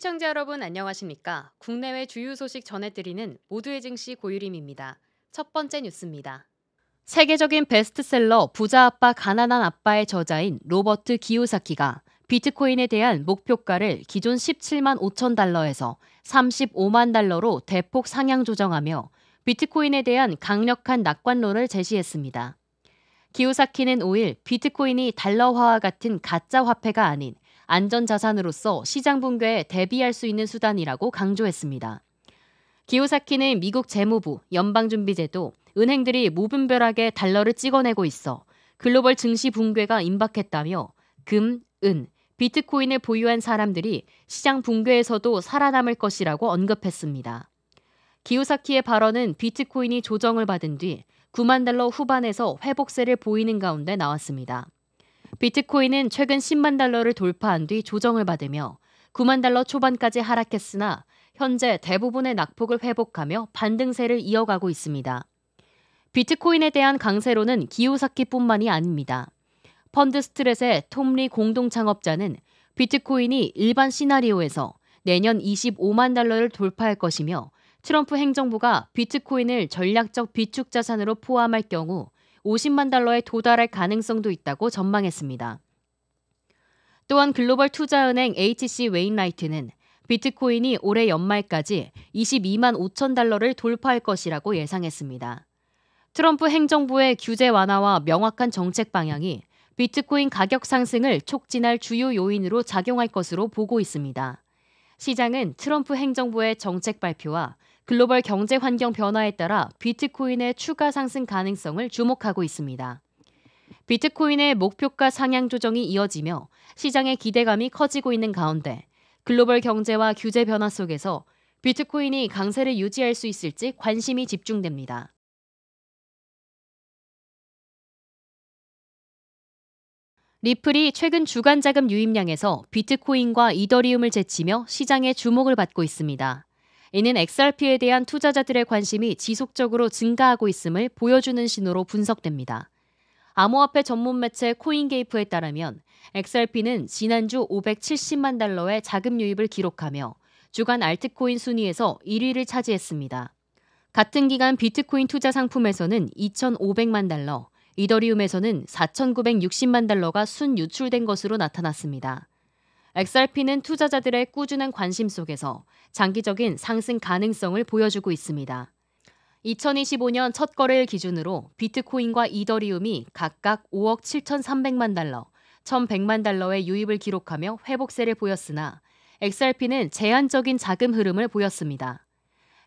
시청자 여러분 안녕하십니까? 국내외 주요 소식 전해드리는 모두의 증시 고유림입니다. 첫 번째 뉴스입니다. 세계적인 베스트셀러 부자 아빠 가난한 아빠의 저자인 로버트 기요사키가 비트코인에 대한 목표가를 기존 17만 5천 달러에서 35만 달러로 대폭 상향 조정하며 비트코인에 대한 강력한 낙관론을 제시했습니다. 기요사키는 5일 비트코인이 달러화와 같은 가짜 화폐가 아닌 안전자산으로서 시장 붕괴에 대비할 수 있는 수단이라고 강조했습니다. 기요사키는 미국 재무부, 연방준비제도, 은행들이 무분별하게 달러를 찍어내고 있어 글로벌 증시 붕괴가 임박했다며 금, 은, 비트코인을 보유한 사람들이 시장 붕괴에서도 살아남을 것이라고 언급했습니다. 기요사키의 발언은 비트코인이 조정을 받은 뒤 9만 달러 후반에서 회복세를 보이는 가운데 나왔습니다. 비트코인은 최근 10만 달러를 돌파한 뒤 조정을 받으며 9만 달러 초반까지 하락했으나 현재 대부분의 낙폭을 회복하며 반등세를 이어가고 있습니다. 비트코인에 대한 강세로는 기요사키뿐만이 아닙니다. 펀드스트렛의 톰리 공동 창업자는 비트코인이 일반 시나리오에서 내년 25만 달러를 돌파할 것이며 트럼프 행정부가 비트코인을 전략적 비축 자산으로 포함할 경우 50만 달러에 도달할 가능성도 있다고 전망했습니다. 또한 글로벌 투자은행 HC 웨인라이트는 비트코인이 올해 연말까지 22만 5천 달러를 돌파할 것이라고 예상했습니다. 트럼프 행정부의 규제 완화와 명확한 정책 방향이 비트코인 가격 상승을 촉진할 주요 요인으로 작용할 것으로 보고 있습니다. 시장은 트럼프 행정부의 정책 발표와 글로벌 경제 환경 변화에 따라 비트코인의 추가 상승 가능성을 주목하고 있습니다. 비트코인의 목표가 상향 조정이 이어지며 시장의 기대감이 커지고 있는 가운데 글로벌 경제와 규제 변화 속에서 비트코인이 강세를 유지할 수 있을지 관심이 집중됩니다. 리플이 최근 주간 자금 유입량에서 비트코인과 이더리움을 제치며 시장의 주목을 받고 있습니다. 이는 XRP에 대한 투자자들의 관심이 지속적으로 증가하고 있음을 보여주는 신호로 분석됩니다. 암호화폐 전문 매체 코인게이프에 따르면 XRP는 지난주 570만 달러의 자금 유입을 기록하며 주간 알트코인 순위에서 1위를 차지했습니다. 같은 기간 비트코인 투자 상품에서는 2,500만 달러, 이더리움에서는 4,960만 달러가 순유출된 것으로 나타났습니다. XRP는 투자자들의 꾸준한 관심 속에서 장기적인 상승 가능성을 보여주고 있습니다. 2025년 첫 거래일 기준으로 비트코인과 이더리움이 각각 5억 7,300만 달러, 1,100만 달러의 유입을 기록하며 회복세를 보였으나 XRP는 제한적인 자금 흐름을 보였습니다.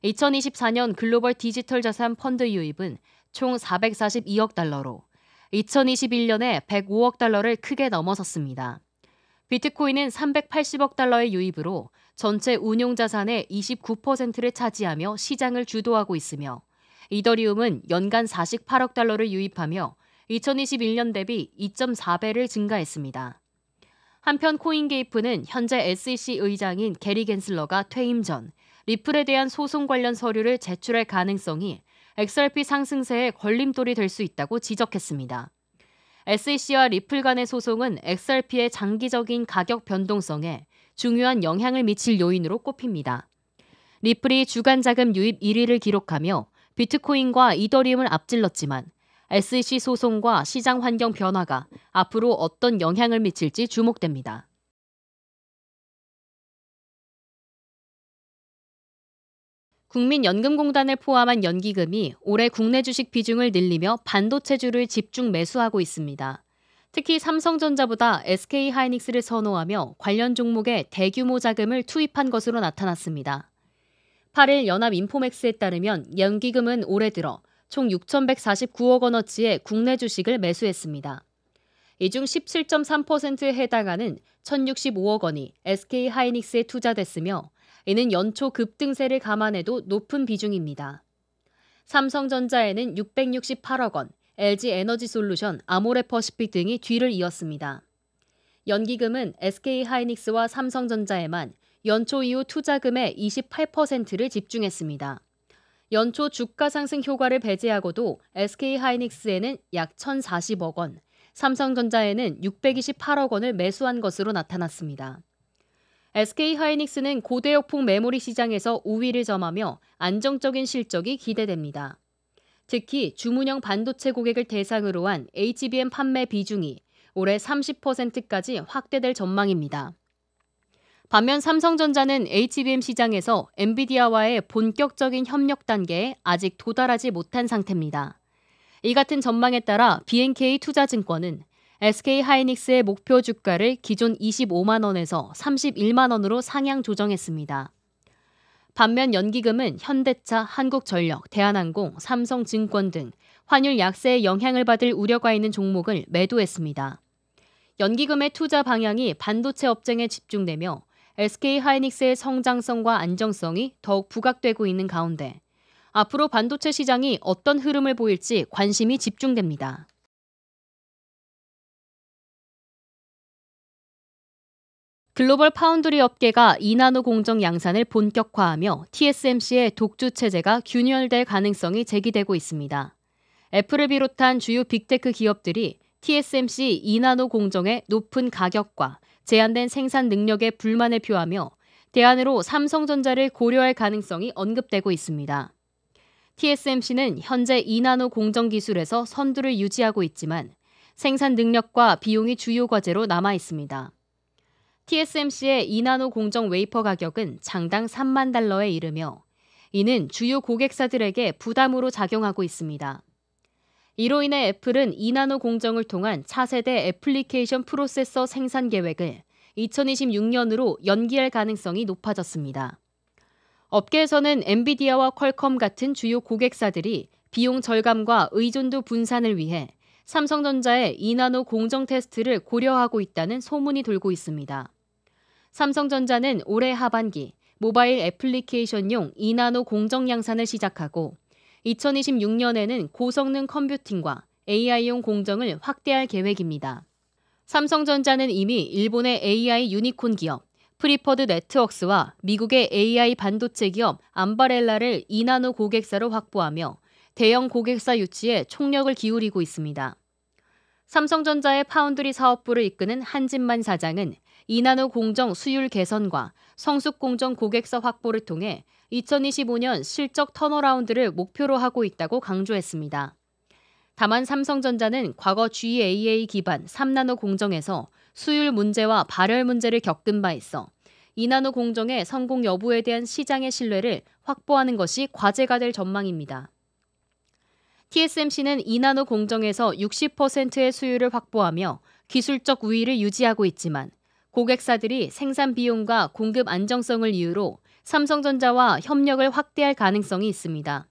2024년 글로벌 디지털 자산 펀드 유입은 총 442억 달러로 2021년에 105억 달러를 크게 넘어섰습니다. 비트코인은 380억 달러의 유입으로 전체 운용 자산의 29%를 차지하며 시장을 주도하고 있으며 이더리움은 연간 48억 달러를 유입하며 2021년 대비 2.4배를 증가했습니다. 한편 코인게이프는 현재 SEC 의장인 게리 겐슬러가 퇴임 전 리플에 대한 소송 관련 서류를 제출할 가능성이 XRP 상승세에 걸림돌이 될 수 있다고 지적했습니다. SEC와 리플 간의 소송은 XRP의 장기적인 가격 변동성에 중요한 영향을 미칠 요인으로 꼽힙니다. 리플이 주간 자금 유입 1위를 기록하며 비트코인과 이더리움을 앞질렀지만 SEC 소송과 시장 환경 변화가 앞으로 어떤 영향을 미칠지 주목됩니다. 국민연금공단을 포함한 연기금이 올해 국내 주식 비중을 늘리며 반도체주를 집중 매수하고 있습니다. 특히 삼성전자보다 SK하이닉스를 선호하며 관련 종목에 대규모 자금을 투입한 것으로 나타났습니다. 8일 연합인포맥스에 따르면 연기금은 올해 들어 총 6,149억 원어치의 국내 주식을 매수했습니다. 이 중 17.3%에 해당하는 1,065억 원이 SK하이닉스에 투자됐으며 이는 연초 급등세를 감안해도 높은 비중입니다. 삼성전자에는 668억 원, LG에너지솔루션, 아모레퍼시픽 등이 뒤를 이었습니다. 연기금은 SK하이닉스와 삼성전자에만 연초 이후 투자금의 28%를 집중했습니다. 연초 주가 상승 효과를 배제하고도 SK하이닉스에는 약 1,040억 원, 삼성전자에는 628억 원을 매수한 것으로 나타났습니다. SK하이닉스는 고대역폭 메모리 시장에서 우위를 점하며 안정적인 실적이 기대됩니다. 특히 주문형 반도체 고객을 대상으로 한 HBM 판매 비중이 올해 30%까지 확대될 전망입니다. 반면 삼성전자는 HBM 시장에서 엔비디아와의 본격적인 협력 단계에 아직 도달하지 못한 상태입니다. 이 같은 전망에 따라 BNK 투자증권은 SK하이닉스의 목표 주가를 기존 25만 원에서 31만 원으로 상향 조정했습니다. 반면 연기금은 현대차, 한국전력, 대한항공, 삼성증권 등 환율 약세의 영향을 받을 우려가 있는 종목을 매도했습니다. 연기금의 투자 방향이 반도체 업종에 집중되며 SK하이닉스의 성장성과 안정성이 더욱 부각되고 있는 가운데 앞으로 반도체 시장이 어떤 흐름을 보일지 관심이 집중됩니다. 글로벌 파운드리 업계가 2나노 공정 양산을 본격화하며 TSMC의 독주 체제가 균열될 가능성이 제기되고 있습니다. 애플을 비롯한 주요 빅테크 기업들이 TSMC 2나노 공정의 높은 가격과 제한된 생산 능력에 불만을 표하며 대안으로 삼성전자를 고려할 가능성이 언급되고 있습니다. TSMC는 현재 2나노 공정 기술에서 선두를 유지하고 있지만 생산 능력과 비용이 주요 과제로 남아 있습니다. TSMC의 2나노 공정 웨이퍼 가격은 장당 3만 달러에 이르며 이는 주요 고객사들에게 부담으로 작용하고 있습니다. 이로 인해 애플은 2나노 공정을 통한 차세대 애플리케이션 프로세서 생산 계획을 2026년으로 연기할 가능성이 높아졌습니다. 업계에서는 엔비디아와 퀄컴 같은 주요 고객사들이 비용 절감과 의존도 분산을 위해 삼성전자의 2나노 공정 테스트를 고려하고 있다는 소문이 돌고 있습니다. 삼성전자는 올해 하반기 모바일 애플리케이션용 2나노 공정 양산을 시작하고 2026년에는 고성능 컴퓨팅과 AI용 공정을 확대할 계획입니다. 삼성전자는 이미 일본의 AI 유니콘 기업 프리퍼드 네트웍스와 미국의 AI 반도체 기업 암바렐라를 2나노 고객사로 확보하며 대형 고객사 유치에 총력을 기울이고 있습니다. 삼성전자의 파운드리 사업부를 이끄는 한진만 사장은 2나노 공정 수율 개선과 성숙 공정 고객사 확보를 통해 2025년 실적 턴어라운드를 목표로 하고 있다고 강조했습니다. 다만 삼성전자는 과거 GAA 기반 3나노 공정에서 수율 문제와 발열 문제를 겪은 바 있어 2나노 공정의 성공 여부에 대한 시장의 신뢰를 확보하는 것이 과제가 될 전망입니다. TSMC는 2나노 공정에서 60%의 수율을 확보하며 기술적 우위를 유지하고 있지만 고객사들이 생산 비용과 공급 안정성을 이유로 삼성전자와 협력을 확대할 가능성이 있습니다.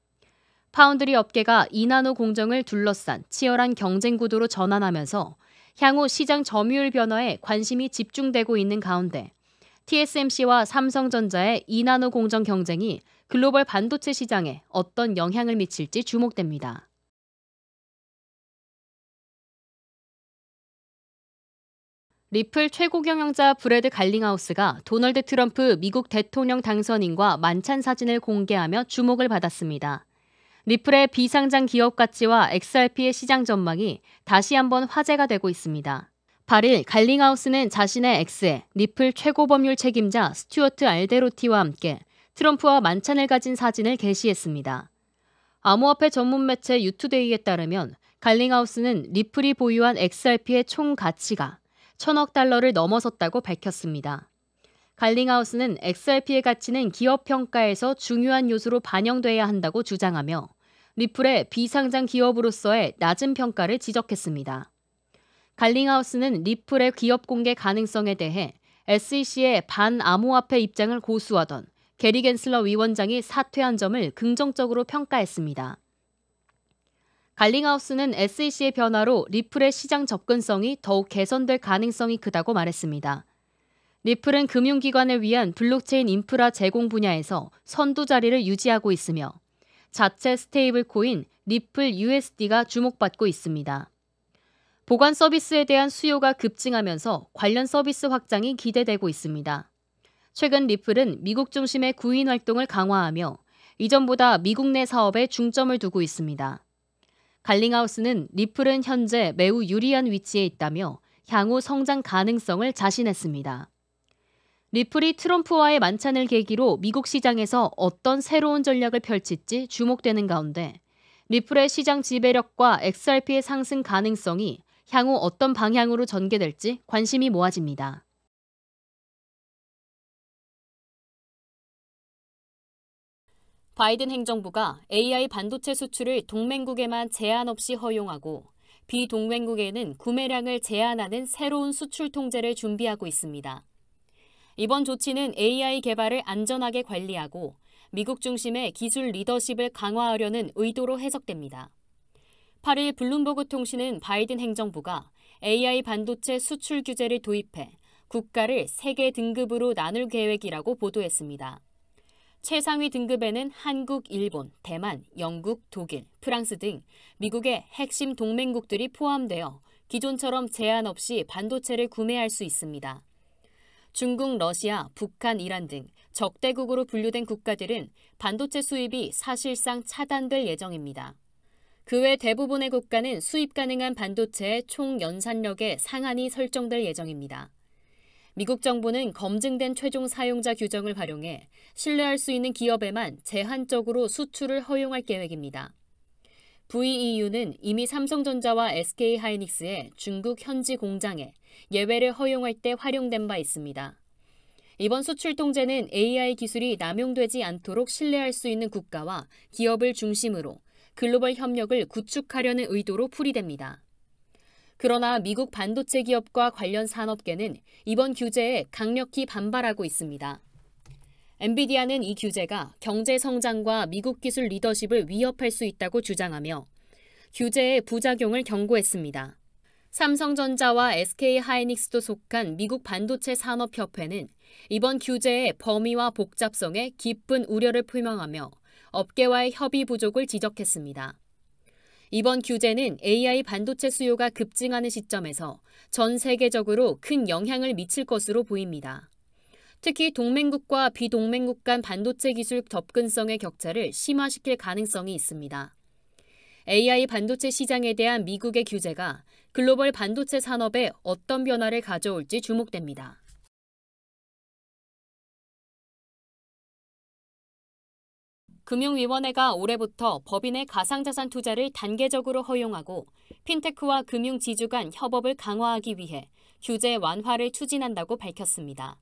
파운드리 업계가 2나노 공정을 둘러싼 치열한 경쟁 구도로 전환하면서 향후 시장 점유율 변화에 관심이 집중되고 있는 가운데 TSMC와 삼성전자의 2나노 공정 경쟁이 글로벌 반도체 시장에 어떤 영향을 미칠지 주목됩니다. 리플 최고 경영자 브래드 갈링하우스가 도널드 트럼프 미국 대통령 당선인과 만찬 사진을 공개하며 주목을 받았습니다. 리플의 비상장 기업 가치와 XRP의 시장 전망이 다시 한번 화제가 되고 있습니다. 8일 갈링하우스는 자신의 X에 리플 최고 법률 책임자 스튜어트 알데로티와 함께 트럼프와 만찬을 가진 사진을 게시했습니다. 암호화폐 전문 매체 유투데이에 따르면 갈링하우스는 리플이 보유한 XRP의 총 가치가 1,000억 달러를 넘어섰다고 밝혔습니다. 갈링하우스는 XRP의 가치는 기업 평가에서 중요한 요소로 반영돼야 한다고 주장하며 리플의 비상장 기업으로서의 낮은 평가를 지적했습니다. 갈링하우스는 리플의 기업 공개 가능성에 대해 SEC의 반암호화폐 입장을 고수하던 게리 겐슬러 위원장이 사퇴한 점을 긍정적으로 평가했습니다. 갈링하우스는 SEC의 변화로 리플의 시장 접근성이 더욱 개선될 가능성이 크다고 말했습니다. 리플은 금융기관을 위한 블록체인 인프라 제공 분야에서 선두 자리를 유지하고 있으며 자체 스테이블 코인 리플 USD가 주목받고 있습니다. 보관 서비스에 대한 수요가 급증하면서 관련 서비스 확장이 기대되고 있습니다. 최근 리플은 미국 중심의 구인 활동을 강화하며 이전보다 미국 내 사업에 중점을 두고 있습니다. 갈링하우스는 리플은 현재 매우 유리한 위치에 있다며 향후 성장 가능성을 자신했습니다. 리플이 트럼프와의 만찬을 계기로 미국 시장에서 어떤 새로운 전략을 펼칠지 주목되는 가운데 리플의 시장 지배력과 XRP의 상승 가능성이 향후 어떤 방향으로 전개될지 관심이 모아집니다. 바이든 행정부가 AI 반도체 수출을 동맹국에만 제한 없이 허용하고 비동맹국에는 구매량을 제한하는 새로운 수출 통제를 준비하고 있습니다. 이번 조치는 AI 개발을 안전하게 관리하고 미국 중심의 기술 리더십을 강화하려는 의도로 해석됩니다. 8일 블룸버그 통신은 바이든 행정부가 AI 반도체 수출 규제를 도입해 국가를 3개 등급으로 나눌 계획이라고 보도했습니다. 최상위 등급에는 한국, 일본, 대만, 영국, 독일, 프랑스 등 미국의 핵심 동맹국들이 포함되어 기존처럼 제한 없이 반도체를 구매할 수 있습니다. 중국, 러시아, 북한, 이란 등 적대국으로 분류된 국가들은 반도체 수입이 사실상 차단될 예정입니다. 그 외 대부분의 국가는 수입 가능한 반도체의 총 연산력의 상한이 설정될 예정입니다. 미국 정부는 검증된 최종 사용자 규정을 활용해 신뢰할 수 있는 기업에만 제한적으로 수출을 허용할 계획입니다. VEU는 이미 삼성전자와 SK하이닉스의 중국 현지 공장에 예외를 허용할 때 활용된 바 있습니다. 이번 수출 통제는 AI 기술이 남용되지 않도록 신뢰할 수 있는 국가와 기업을 중심으로 글로벌 협력을 구축하려는 의도로 풀이됩니다. 그러나 미국 반도체 기업과 관련 산업계는 이번 규제에 강력히 반발하고 있습니다. 엔비디아는 이 규제가 경제 성장과 미국 기술 리더십을 위협할 수 있다고 주장하며 규제의 부작용을 경고했습니다. 삼성전자와 SK하이닉스도 속한 미국 반도체 산업협회는 이번 규제의 범위와 복잡성에 깊은 우려를 표명하며 업계와의 협의 부족을 지적했습니다. 이번 규제는 AI 반도체 수요가 급증하는 시점에서 전 세계적으로 큰 영향을 미칠 것으로 보입니다. 특히 동맹국과 비동맹국 간 반도체 기술 접근성의 격차를 심화시킬 가능성이 있습니다. AI 반도체 시장에 대한 미국의 규제가 글로벌 반도체 산업에 어떤 변화를 가져올지 주목됩니다. 금융위원회가 올해부터 법인의 가상자산 투자를 단계적으로 허용하고 핀테크와 금융지주 간 협업을 강화하기 위해 규제 완화를 추진한다고 밝혔습니다.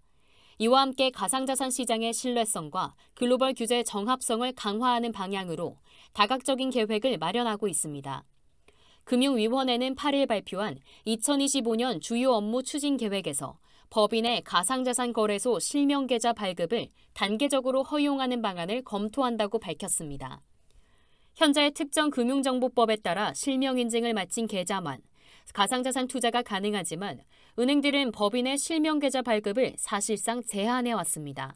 이와 함께 가상자산 시장의 신뢰성과 글로벌 규제 정합성을 강화하는 방향으로 다각적인 계획을 마련하고 있습니다. 금융위원회는 8일 발표한 2025년 주요 업무 추진 계획에서 법인의 가상자산 거래소 실명계좌 발급을 단계적으로 허용하는 방안을 검토한다고 밝혔습니다. 현재 특정 금융정보법에 따라 실명인증을 마친 계좌만 가상자산 투자가 가능하지만 은행들은 법인의 실명계좌 발급을 사실상 제한해왔습니다.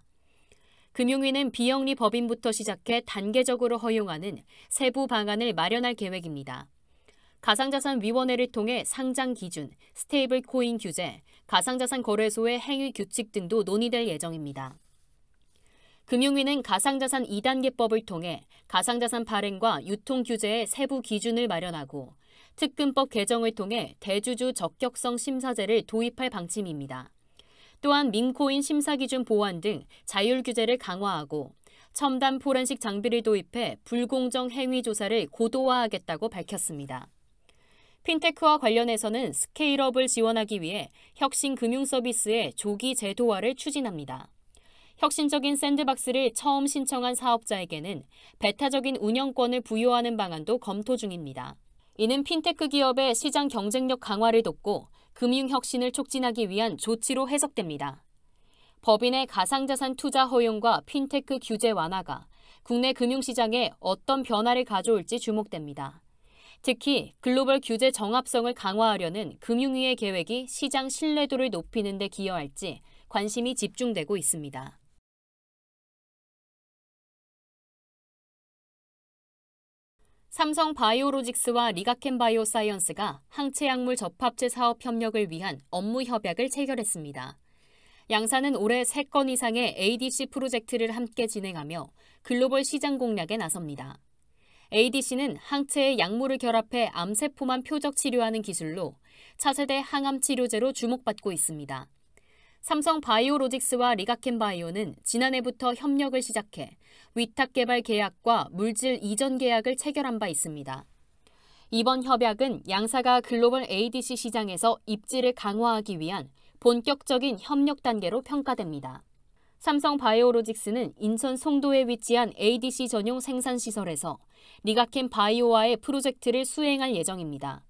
금융위는 비영리 법인부터 시작해 단계적으로 허용하는 세부 방안을 마련할 계획입니다. 가상자산위원회를 통해 상장 기준, 스테이블 코인 규제, 가상자산 거래소의 행위 규칙 등도 논의될 예정입니다. 금융위는 가상자산 2단계법을 통해 가상자산 발행과 유통 규제의 세부 기준을 마련하고 특근법 개정을 통해 대주주 적격성 심사제를 도입할 방침입니다. 또한 밈코인 심사 기준 보완 등 자율 규제를 강화하고 첨단 포렌식 장비를 도입해 불공정 행위 조사를 고도화하겠다고 밝혔습니다. 핀테크와 관련해서는 스케일업을 지원하기 위해 혁신 금융 서비스의 조기 제도화를 추진합니다. 혁신적인 샌드박스를 처음 신청한 사업자에게는 배타적인 운영권을 부여하는 방안도 검토 중입니다. 이는 핀테크 기업의 시장 경쟁력 강화를 돕고 금융 혁신을 촉진하기 위한 조치로 해석됩니다. 법인의 가상자산 투자 허용과 핀테크 규제 완화가 국내 금융시장에 어떤 변화를 가져올지 주목됩니다. 특히 글로벌 규제 정합성을 강화하려는 금융위의 계획이 시장 신뢰도를 높이는 데 기여할지 관심이 집중되고 있습니다. 삼성 바이오로직스와 리가켄 바이오사이언스가 항체 약물 접합체 사업 협력을 위한 업무 협약을 체결했습니다. 양사는 올해 3건 이상의 ADC 프로젝트를 함께 진행하며 글로벌 시장 공략에 나섭니다. ADC는 항체에 약물을 결합해 암세포만 표적 치료하는 기술로 차세대 항암 치료제로 주목받고 있습니다. 삼성 바이오로직스와 리가켄 바이오는 지난해부터 협력을 시작해 위탁 개발 계약과 물질 이전 계약을 체결한 바 있습니다. 이번 협약은 양사가 글로벌 ADC 시장에서 입지를 강화하기 위한 본격적인 협력 단계로 평가됩니다. 삼성 바이오로직스는 인천 송도에 위치한 ADC 전용 생산시설에서 리가켄 바이오와의 프로젝트를 수행할 예정입니다.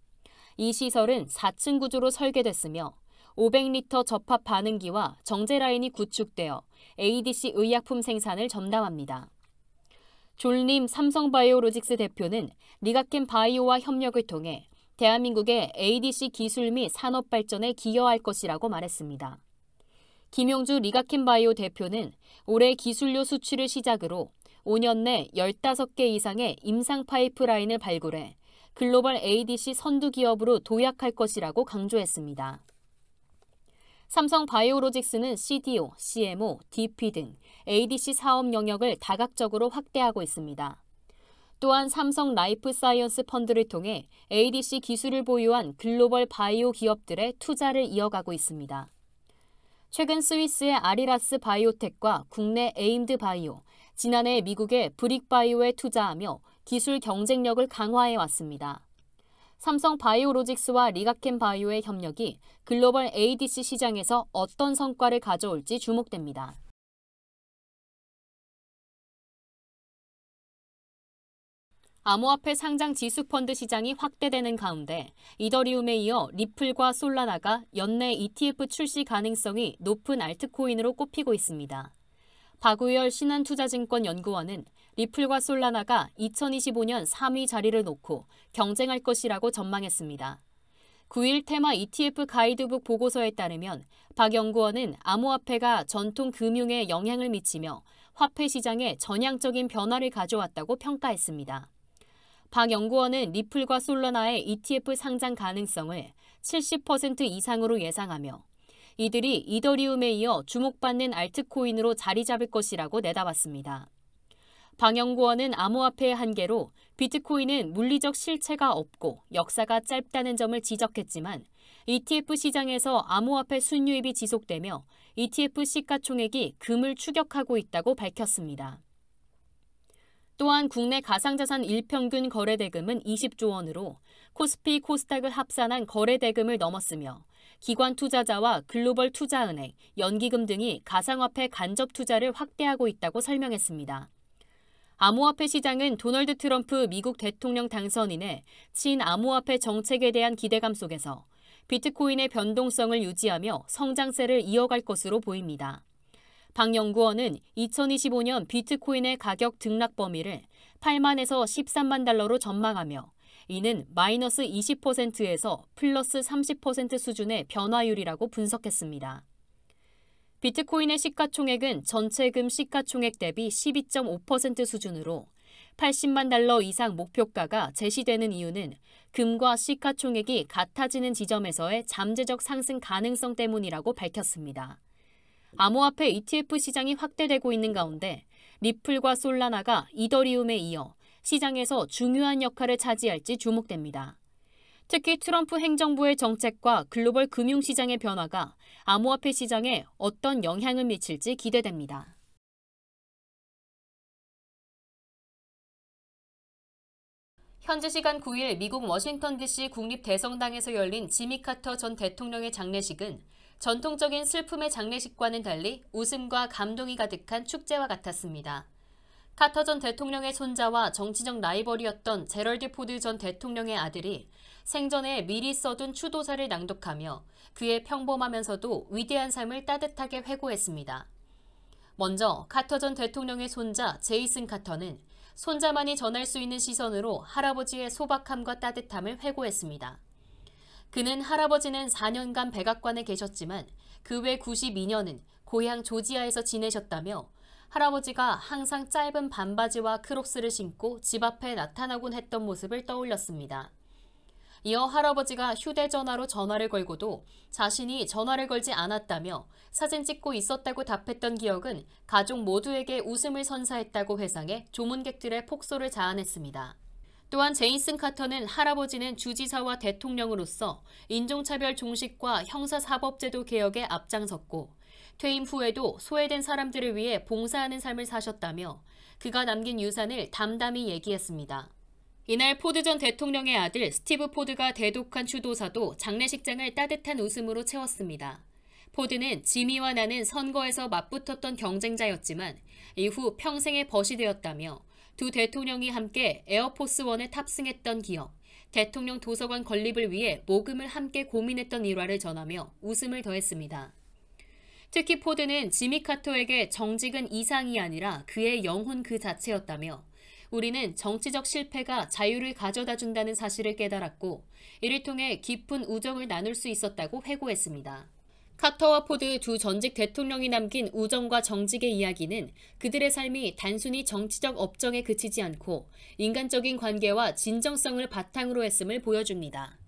이 시설은 4층 구조로 설계됐으며 500리터 접합 반응기와 정제 라인이 구축되어 ADC 의약품 생산을 전담합니다. 존림 삼성바이오로직스 대표는 리가켄 바이오와 협력을 통해 대한민국의 ADC 기술 및 산업 발전에 기여할 것이라고 말했습니다. 김용주 리가켄 바이오 대표는 올해 기술료 수출을 시작으로 5년 내 15개 이상의 임상 파이프라인을 발굴해 글로벌 ADC 선두 기업으로 도약할 것이라고 강조했습니다. 삼성 바이오로직스는 CDO, CMO, DP 등 ADC 사업 영역을 다각적으로 확대하고 있습니다. 또한 삼성 라이프 사이언스 펀드를 통해 ADC 기술을 보유한 글로벌 바이오 기업들의 투자를 이어가고 있습니다. 최근 스위스의 아리라스 바이오텍과 국내 에임드 바이오, 지난해 미국의 브릭 바이오에 투자하며 기술 경쟁력을 강화해 왔습니다. 삼성 바이오로직스와 리가켄 바이오의 협력이 글로벌 ADC 시장에서 어떤 성과를 가져올지 주목됩니다. 암호화폐 상장 지수펀드 시장이 확대되는 가운데 이더리움에 이어 리플과 솔라나가 연내 ETF 출시 가능성이 높은 알트코인으로 꼽히고 있습니다. 박우열 신한투자증권 연구원은 리플과 솔라나가 2025년 3위 자리를 놓고 경쟁할 것이라고 전망했습니다. 9일 테마 ETF 가이드북 보고서에 따르면 박 연구원은 암호화폐가 전통 금융에 영향을 미치며 화폐 시장에 전향적인 변화를 가져왔다고 평가했습니다. 박 연구원은 리플과 솔라나의 ETF 상장 가능성을 70% 이상으로 예상하며 이들이 이더리움에 이어 주목받는 알트코인으로 자리 잡을 것이라고 내다봤습니다. 박 연구원은 암호화폐의 한계로 비트코인은 물리적 실체가 없고 역사가 짧다는 점을 지적했지만 ETF 시장에서 암호화폐 순유입이 지속되며 ETF 시가총액이 금을 추격하고 있다고 밝혔습니다. 또한 국내 가상자산 일평균 거래대금은 20조 원으로 코스피, 코스닥을 합산한 거래대금을 넘었으며 기관 투자자와 글로벌 투자은행, 연기금 등이 가상화폐 간접 투자를 확대하고 있다고 설명했습니다. 암호화폐 시장은 도널드 트럼프 미국 대통령 당선인의 친암호화폐 정책에 대한 기대감 속에서 비트코인의 변동성을 유지하며 성장세를 이어갈 것으로 보입니다. 박 연구원은 2025년 비트코인의 가격 등락 범위를 8만에서 13만 달러로 전망하며 이는 마이너스 20%에서 플러스 30% 수준의 변화율이라고 분석했습니다. 비트코인의 시가총액은 전체 금 시가총액 대비 12.5% 수준으로 80만 달러 이상 목표가가 제시되는 이유는 금과 시가총액이 같아지는 지점에서의 잠재적 상승 가능성 때문이라고 밝혔습니다. 암호화폐 ETF 시장이 확대되고 있는 가운데 리플과 솔라나가 이더리움에 이어 시장에서 중요한 역할을 차지할지 주목됩니다. 특히 트럼프 행정부의 정책과 글로벌 금융시장의 변화가 암호화폐 시장에 어떤 영향을 미칠지 기대됩니다. 현지 시간 9일 미국 워싱턴 DC 국립대성당에서 열린 지미 카터 전 대통령의 장례식은 전통적인 슬픔의 장례식과는 달리 웃음과 감동이 가득한 축제와 같았습니다. 카터 전 대통령의 손자와 정치적 라이벌이었던 제럴드 포드 전 대통령의 아들이 생전에 미리 써둔 추도사를 낭독하며 그의 평범하면서도 위대한 삶을 따뜻하게 회고했습니다. 먼저 카터 전 대통령의 손자 제이슨 카터는 손자만이 전할 수 있는 시선으로 할아버지의 소박함과 따뜻함을 회고했습니다. 그는 할아버지는 4년간 백악관에 계셨지만 그 외 92년은 고향 조지아에서 지내셨다며 할아버지가 항상 짧은 반바지와 크록스를 신고 집 앞에 나타나곤 했던 모습을 떠올렸습니다. 이어 할아버지가 휴대전화로 전화를 걸고도 자신이 전화를 걸지 않았다며 사진 찍고 있었다고 답했던 기억은 가족 모두에게 웃음을 선사했다고 회상해 조문객들의 폭소를 자아냈습니다. 또한 제이슨 카터는 할아버지는 주지사와 대통령으로서 인종차별 종식과 형사사법제도 개혁에 앞장섰고 퇴임 후에도 소외된 사람들을 위해 봉사하는 삶을 사셨다며 그가 남긴 유산을 담담히 얘기했습니다. 이날 포드 전 대통령의 아들 스티브 포드가 대독한 추도사도 장례식장을 따뜻한 웃음으로 채웠습니다. 포드는 지미와 나는 선거에서 맞붙었던 경쟁자였지만 이후 평생의 벗이 되었다며 두 대통령이 함께 에어포스원에 탑승했던 기억, 대통령 도서관 건립을 위해 모금을 함께 고민했던 일화를 전하며 웃음을 더했습니다. 특히 포드는 지미 카터에게 정직은 이상이 아니라 그의 영혼 그 자체였다며 우리는 정치적 실패가 자유를 가져다 준다는 사실을 깨달았고 이를 통해 깊은 우정을 나눌 수 있었다고 회고했습니다. 카터와 포드 두 전직 대통령이 남긴 우정과 정직의 이야기는 그들의 삶이 단순히 정치적 업적에 그치지 않고 인간적인 관계와 진정성을 바탕으로 했음을 보여줍니다.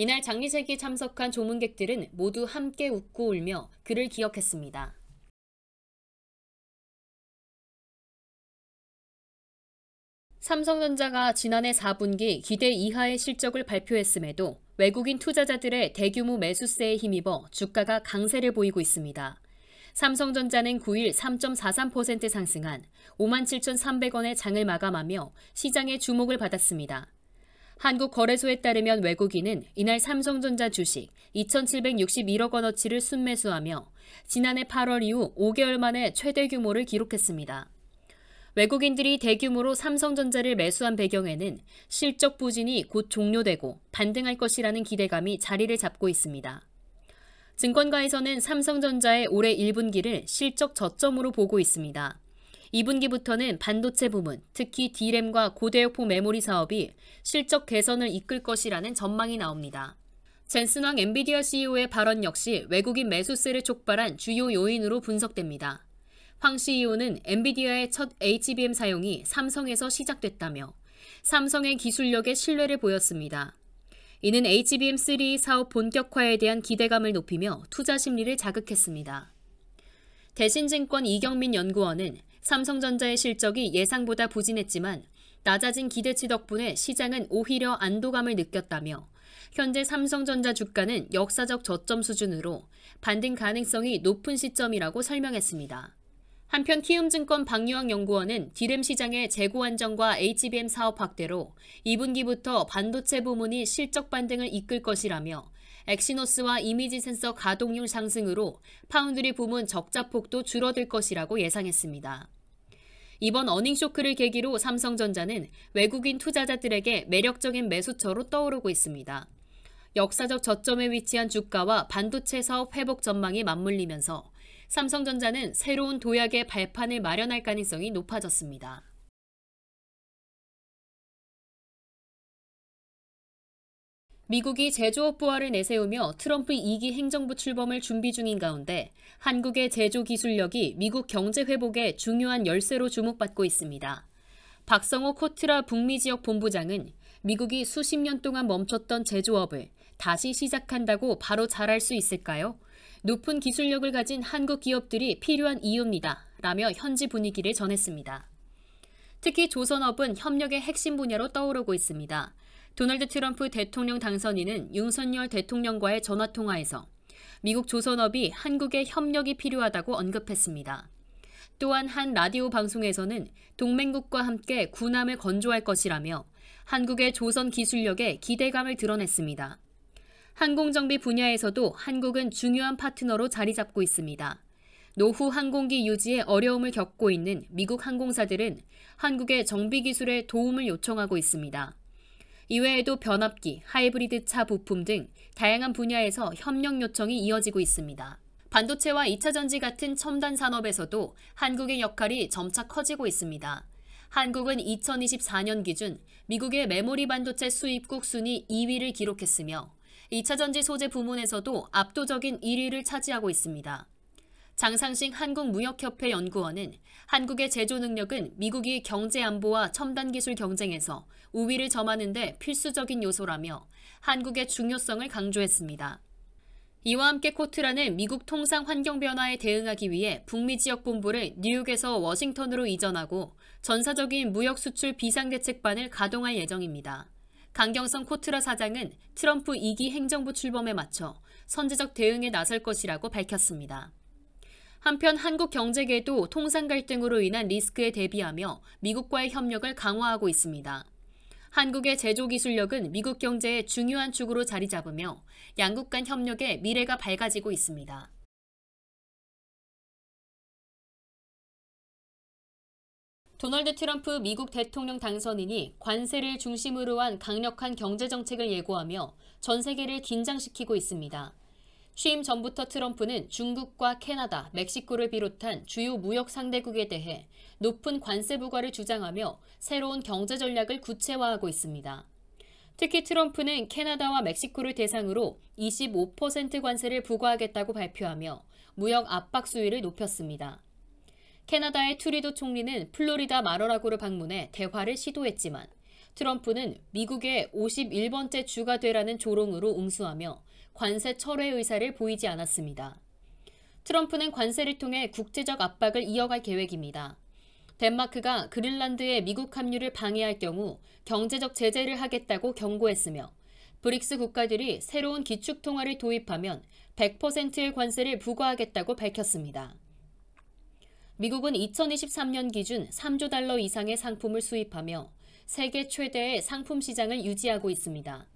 이날 장례식에 참석한 조문객들은 모두 함께 웃고 울며 그를 기억했습니다. 삼성전자가 지난해 4분기 기대 이하의 실적을 발표했음에도 외국인 투자자들의 대규모 매수세에 힘입어 주가가 강세를 보이고 있습니다. 삼성전자는 9일 3.43% 상승한 57,300원의 장을 마감하며 시장의 주목을 받았습니다. 한국거래소에 따르면 외국인은 이날 삼성전자 주식 2,761억 원어치를 순매수하며 지난해 8월 이후 5개월 만에 최대 규모를 기록했습니다. 외국인들이 대규모로 삼성전자를 매수한 배경에는 실적 부진이 곧 종료되고 반등할 것이라는 기대감이 자리를 잡고 있습니다. 증권가에서는 삼성전자의 올해 1분기를 실적 저점으로 보고 있습니다. 2분기부터는 반도체 부문, 특히 D램과 고대역폭 메모리 사업이 실적 개선을 이끌 것이라는 전망이 나옵니다. 젠슨 황 엔비디아 CEO의 발언 역시 외국인 매수세를 촉발한 주요 요인으로 분석됩니다. 황 CEO는 엔비디아의 첫 HBM 사용이 삼성에서 시작됐다며 삼성의 기술력에 신뢰를 보였습니다. 이는 HBM3 사업 본격화에 대한 기대감을 높이며 투자 심리를 자극했습니다. 대신증권 이경민 연구원은 삼성전자의 실적이 예상보다 부진했지만 낮아진 기대치 덕분에 시장은 오히려 안도감을 느꼈다며 현재 삼성전자 주가는 역사적 저점 수준으로 반등 가능성이 높은 시점이라고 설명했습니다. 한편 키움증권 박유학 연구원은 D램 시장의 재고 안정과 HBM 사업 확대로 2분기부터 반도체 부문이 실적 반등을 이끌 것이라며 엑시노스와 이미지 센서 가동률 상승으로 파운드리 부문 적자 폭도 줄어들 것이라고 예상했습니다. 이번 어닝쇼크를 계기로 삼성전자는 외국인 투자자들에게 매력적인 매수처로 떠오르고 있습니다. 역사적 저점에 위치한 주가와 반도체 사업 회복 전망이 맞물리면서 삼성전자는 새로운 도약의 발판을 마련할 가능성이 높아졌습니다. 미국이 제조업 부활을 내세우며 트럼프 2기 행정부 출범을 준비 중인 가운데 한국의 제조 기술력이 미국 경제 회복의 중요한 열쇠로 주목받고 있습니다. 박성호 코트라 북미 지역 본부장은 미국이 수십 년 동안 멈췄던 제조업을 다시 시작한다고 바로 잘할 수 있을까요? 높은 기술력을 가진 한국 기업들이 필요한 이유입니다. 라며 현지 분위기를 전했습니다. 특히 조선업은 협력의 핵심 분야로 떠오르고 있습니다. 도널드 트럼프 대통령 당선인은 윤석열 대통령과의 전화통화에서 미국 조선업이 한국의 협력이 필요하다고 언급했습니다. 또한 한 라디오 방송에서는 동맹국과 함께 군함을 건조할 것이라며 한국의 조선 기술력에 기대감을 드러냈습니다. 항공정비 분야에서도 한국은 중요한 파트너로 자리 잡고 있습니다. 노후 항공기 유지에 어려움을 겪고 있는 미국 항공사들은 한국의 정비 기술에 도움을 요청하고 있습니다. 이외에도 변압기, 하이브리드 차 부품 등 다양한 분야에서 협력 요청이 이어지고 있습니다. 반도체와 2차 전지 같은 첨단 산업에서도 한국의 역할이 점차 커지고 있습니다. 한국은 2024년 기준 미국의 메모리 반도체 수입국 순위 2위를 기록했으며 2차 전지 소재 부문에서도 압도적인 1위를 차지하고 있습니다. 장상식 한국무역협회 연구원은 한국의 제조 능력은 미국이 경제 안보와 첨단 기술 경쟁에서 우위를 점하는 데 필수적인 요소라며 한국의 중요성을 강조했습니다. 이와 함께 코트라는 미국 통상 환경 변화에 대응하기 위해 북미 지역 본부를 뉴욕에서 워싱턴으로 이전하고 전사적인 무역 수출 비상대책반을 가동할 예정입니다. 강경성 코트라 사장은 트럼프 2기 행정부 출범에 맞춰 선제적 대응에 나설 것이라고 밝혔습니다. 한편 한국 경제계도 통상 갈등으로 인한 리스크에 대비하며 미국과의 협력을 강화하고 있습니다. 한국의 제조 기술력은 미국 경제의 중요한 축으로 자리 잡으며 양국 간 협력의 미래가 밝아지고 있습니다. 도널드 트럼프 미국 대통령 당선인이 관세를 중심으로 한 강력한 경제 정책을 예고하며 전 세계를 긴장시키고 있습니다. 취임 전부터 트럼프는 중국과 캐나다, 멕시코를 비롯한 주요 무역 상대국에 대해 높은 관세 부과를 주장하며 새로운 경제 전략을 구체화하고 있습니다. 특히 트럼프는 캐나다와 멕시코를 대상으로 25% 관세를 부과하겠다고 발표하며 무역 압박 수위를 높였습니다. 캐나다의 트루도 총리는 플로리다 마러라고를 방문해 대화를 시도했지만 트럼프는 미국의 51번째 주가 되라는 조롱으로 응수하며 관세 철회 의사를 보이지 않았습니다. 트럼프는 관세를 통해 국제적 압박을 이어갈 계획입니다. 덴마크가 그린란드의 미국 합류를 방해할 경우 경제적 제재를 하겠다고 경고했으며 브릭스 국가들이 새로운 기축통화를 도입하면 100%의 관세를 부과하겠다고 밝혔습니다. 미국은 2023년 기준 3조 달러 이상의 상품을 수입하며 세계 최대의 상품 시장을 유지하고 있습니다.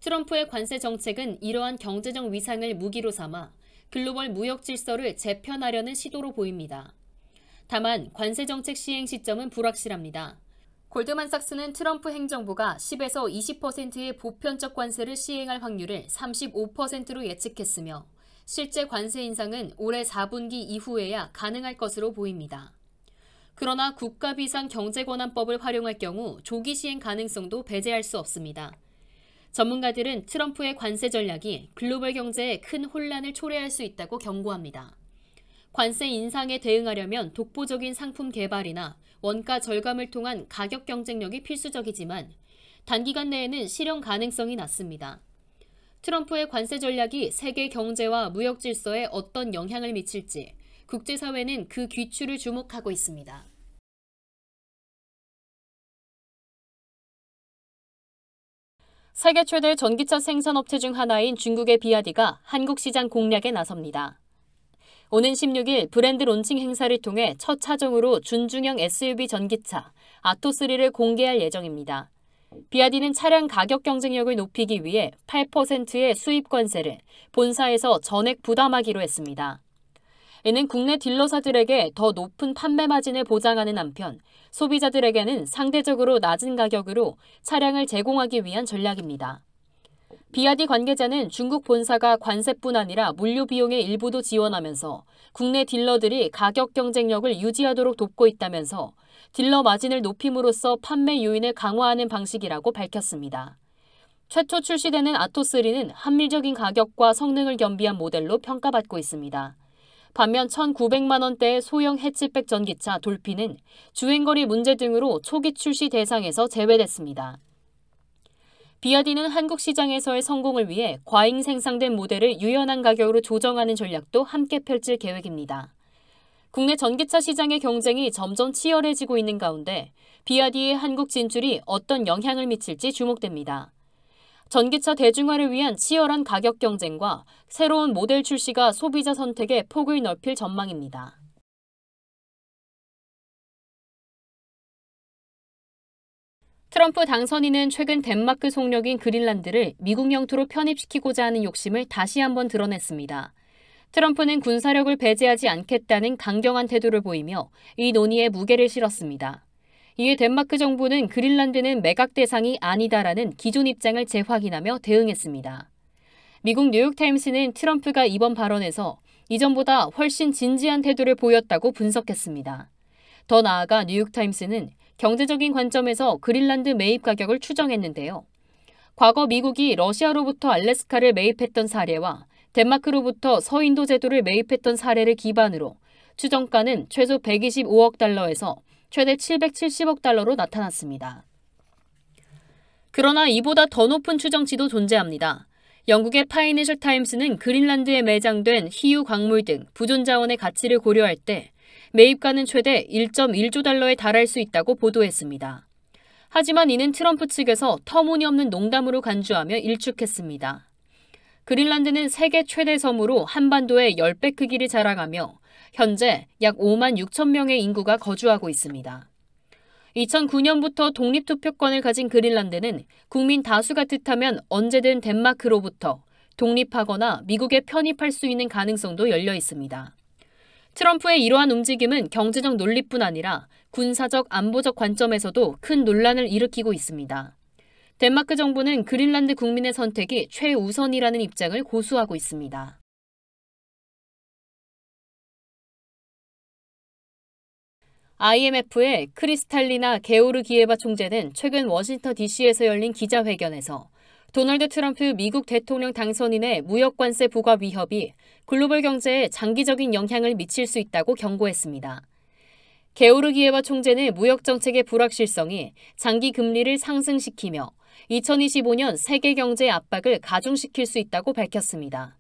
트럼프의 관세 정책은 이러한 경제적 위상을 무기로 삼아 글로벌 무역 질서를 재편하려는 시도로 보입니다. 다만 관세 정책 시행 시점은 불확실합니다. 골드만삭스는 트럼프 행정부가 10에서 20%의 보편적 관세를 시행할 확률을 35%로 예측했으며 실제 관세 인상은 올해 4분기 이후에야 가능할 것으로 보입니다. 그러나 국가비상경제권한법을 활용할 경우 조기 시행 가능성도 배제할 수 없습니다. 전문가들은 트럼프의 관세 전략이 글로벌 경제에 큰 혼란을 초래할 수 있다고 경고합니다. 관세 인상에 대응하려면 독보적인 상품 개발이나 원가 절감을 통한 가격 경쟁력이 필수적이지만 단기간 내에는 실현 가능성이 낮습니다. 트럼프의 관세 전략이 세계 경제와 무역 질서에 어떤 영향을 미칠지 국제사회는 그 귀추를 주목하고 있습니다. 세계 최대 전기차 생산업체 중 하나인 중국의 비아디가 한국 시장 공략에 나섭니다. 오는 16일 브랜드 론칭 행사를 통해 첫 차종으로 준중형 SUV 전기차 아토3를 공개할 예정입니다. 비아디는 차량 가격 경쟁력을 높이기 위해 8%의 수입 관세를 본사에서 전액 부담하기로 했습니다. 이는 국내 딜러사들에게 더 높은 판매 마진을 보장하는 한편 소비자들에게는 상대적으로 낮은 가격으로 차량을 제공하기 위한 전략입니다. 비아디 관계자는 중국 본사가 관세뿐 아니라 물류 비용의 일부도 지원하면서 국내 딜러들이 가격 경쟁력을 유지하도록 돕고 있다면서 딜러 마진을 높임으로써 판매 요인을 강화하는 방식이라고 밝혔습니다. 최초 출시되는 아토3는 합리적인 가격과 성능을 겸비한 모델로 평가받고 있습니다. 반면 1,900만 원대의 소형 해치백 전기차 돌핀은 주행거리 문제 등으로 초기 출시 대상에서 제외됐습니다. 비아디는 한국 시장에서의 성공을 위해 과잉 생산된 모델을 유연한 가격으로 조정하는 전략도 함께 펼칠 계획입니다. 국내 전기차 시장의 경쟁이 점점 치열해지고 있는 가운데 비아디의 한국 진출이 어떤 영향을 미칠지 주목됩니다. 전기차 대중화를 위한 치열한 가격 경쟁과 새로운 모델 출시가 소비자 선택의 폭을 넓힐 전망입니다. 트럼프 당선인은 최근 덴마크 속력인 그린란드를 미국 영토로 편입시키고자 하는 욕심을 다시 한번 드러냈습니다. 트럼프는 군사력을 배제하지 않겠다는 강경한 태도를 보이며 이 논의에 무게를 실었습니다. 이에 덴마크 정부는 그린란드는 매각 대상이 아니다라는 기존 입장을 재확인하며 대응했습니다. 미국 뉴욕타임스는 트럼프가 이번 발언에서 이전보다 훨씬 진지한 태도를 보였다고 분석했습니다. 더 나아가 뉴욕타임스는 경제적인 관점에서 그린란드 매입 가격을 추정했는데요. 과거 미국이 러시아로부터 알래스카를 매입했던 사례와 덴마크로부터 서인도 제도를 매입했던 사례를 기반으로 추정가는 최소 125억 달러에서 최대 770억 달러로 나타났습니다. 그러나 이보다 더 높은 추정치도 존재합니다. 영국의 파이내셜 타임스는 그린란드에 매장된 희유 광물 등 부존 자원의 가치를 고려할 때 매입가는 최대 1.1조 달러에 달할 수 있다고 보도했습니다. 하지만 이는 트럼프 측에서 터무니없는 농담으로 간주하며 일축했습니다. 그린란드는 세계 최대 섬으로 한반도의 10배 크기를 자랑하며 현재 약 5만 6천 명의 인구가 거주하고 있습니다. 2009년부터 독립투표권을 가진 그린란드는 국민 다수가 뜻하면 언제든 덴마크로부터 독립하거나 미국에 편입할 수 있는 가능성도 열려 있습니다. 트럼프의 이러한 움직임은 경제적 논리뿐 아니라 군사적, 안보적 관점에서도 큰 논란을 일으키고 있습니다. 덴마크 정부는 그린란드 국민의 선택이 최우선이라는 입장을 고수하고 있습니다. IMF의 크리스탈리나 게오르기에바 총재는 최근 워싱턴 DC에서 열린 기자회견에서 도널드 트럼프 미국 대통령 당선인의 무역관세 부과 위협이 글로벌 경제에 장기적인 영향을 미칠 수 있다고 경고했습니다. 게오르기에바 총재는 무역 정책의 불확실성이 장기 금리를 상승시키며 2025년 세계 경제 압박을 가중시킬 수 있다고 밝혔습니다.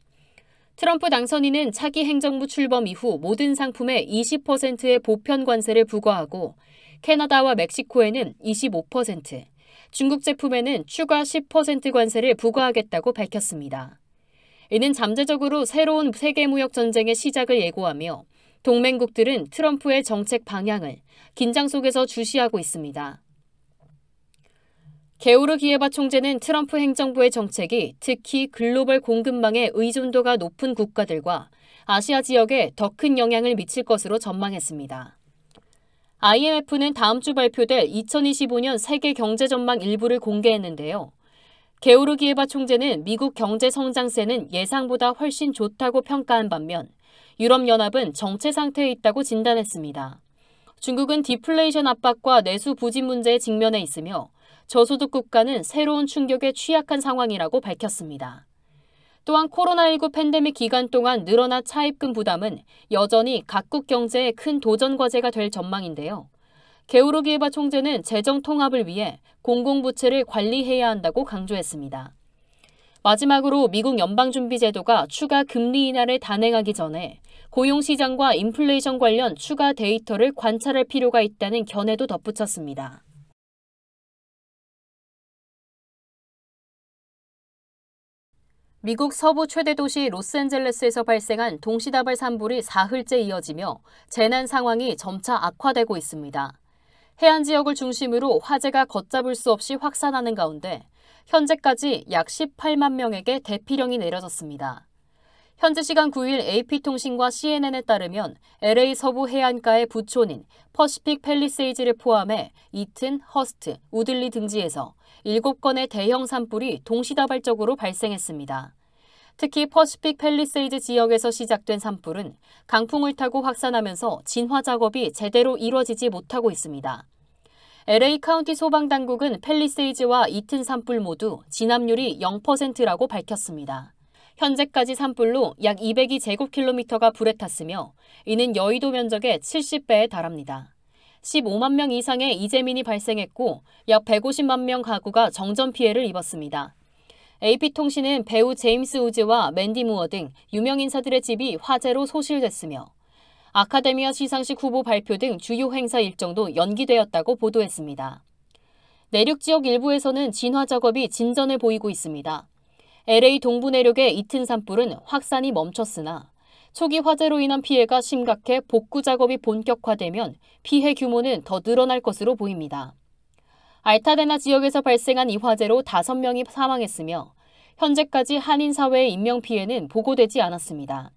트럼프 당선인은 차기 행정부 출범 이후 모든 상품에 20%의 보편 관세를 부과하고 캐나다와 멕시코에는 25%, 중국 제품에는 추가 10% 관세를 부과하겠다고 밝혔습니다. 이는 잠재적으로 새로운 세계무역 전쟁의 시작을 예고하며 동맹국들은 트럼프의 정책 방향을 긴장 속에서 주시하고 있습니다. 게오르기에바 총재는 트럼프 행정부의 정책이 특히 글로벌 공급망의 의존도가 높은 국가들과 아시아 지역에 더 큰 영향을 미칠 것으로 전망했습니다. IMF는 다음 주 발표될 2025년 세계 경제 전망 일부를 공개했는데요. 게오르기에바 총재는 미국 경제 성장세는 예상보다 훨씬 좋다고 평가한 반면 유럽연합은 정체 상태에 있다고 진단했습니다. 중국은 디플레이션 압박과 내수 부진 문제에 직면해 있으며 저소득 국가는 새로운 충격에 취약한 상황이라고 밝혔습니다. 또한 코로나19 팬데믹 기간 동안 늘어난 차입금 부담은 여전히 각국 경제의 큰 도전 과제가 될 전망인데요. 게오르기에바 총재는 재정 통합을 위해 공공부채를 관리해야 한다고 강조했습니다. 마지막으로 미국 연방준비제도가 추가 금리 인하를 단행하기 전에 고용시장과 인플레이션 관련 추가 데이터를 관찰할 필요가 있다는 견해도 덧붙였습니다. 미국 서부 최대 도시 로스앤젤레스에서 발생한 동시다발 산불이 사흘째 이어지며 재난 상황이 점차 악화되고 있습니다. 해안 지역을 중심으로 화재가 걷잡을 수 없이 확산하는 가운데 현재까지 약 18만 명에게 대피령이 내려졌습니다. 현지 시간 9일 AP통신과 CNN에 따르면 LA 서부 해안가의 부촌인 퍼시픽 팰리세이즈를 포함해 이튼, 허스트, 우들리 등지에서 7건의 대형 산불이 동시다발적으로 발생했습니다. 특히 퍼시픽 팰리세이즈 지역에서 시작된 산불은 강풍을 타고 확산하면서 진화 작업이 제대로 이루어지지 못하고 있습니다. LA 카운티 소방당국은 팰리세이즈와 이튼 산불 모두 진압률이 0%라고 밝혔습니다. 현재까지 산불로 약 202제곱킬로미터가 불에 탔으며 이는 여의도 면적의 70배에 달합니다. 15만 명 이상의 이재민이 발생했고 약 150만 명 가구가 정전 피해를 입었습니다. AP통신은 배우 제임스 우즈와 맨디 무어 등 유명 인사들의 집이 화재로 소실됐으며 아카데미아 시상식 후보 발표 등 주요 행사 일정도 연기되었다고 보도했습니다. 내륙 지역 일부에서는 진화 작업이 진전을 보이고 있습니다. LA 동부 내륙의 이튼 산불은 확산이 멈췄으나 초기 화재로 인한 피해가 심각해 복구 작업이 본격화되면 피해 규모는 더 늘어날 것으로 보입니다. 알타데나 지역에서 발생한 이 화재로 5명이 사망했으며 현재까지 한인 사회의 인명피해는 보고되지 않았습니다.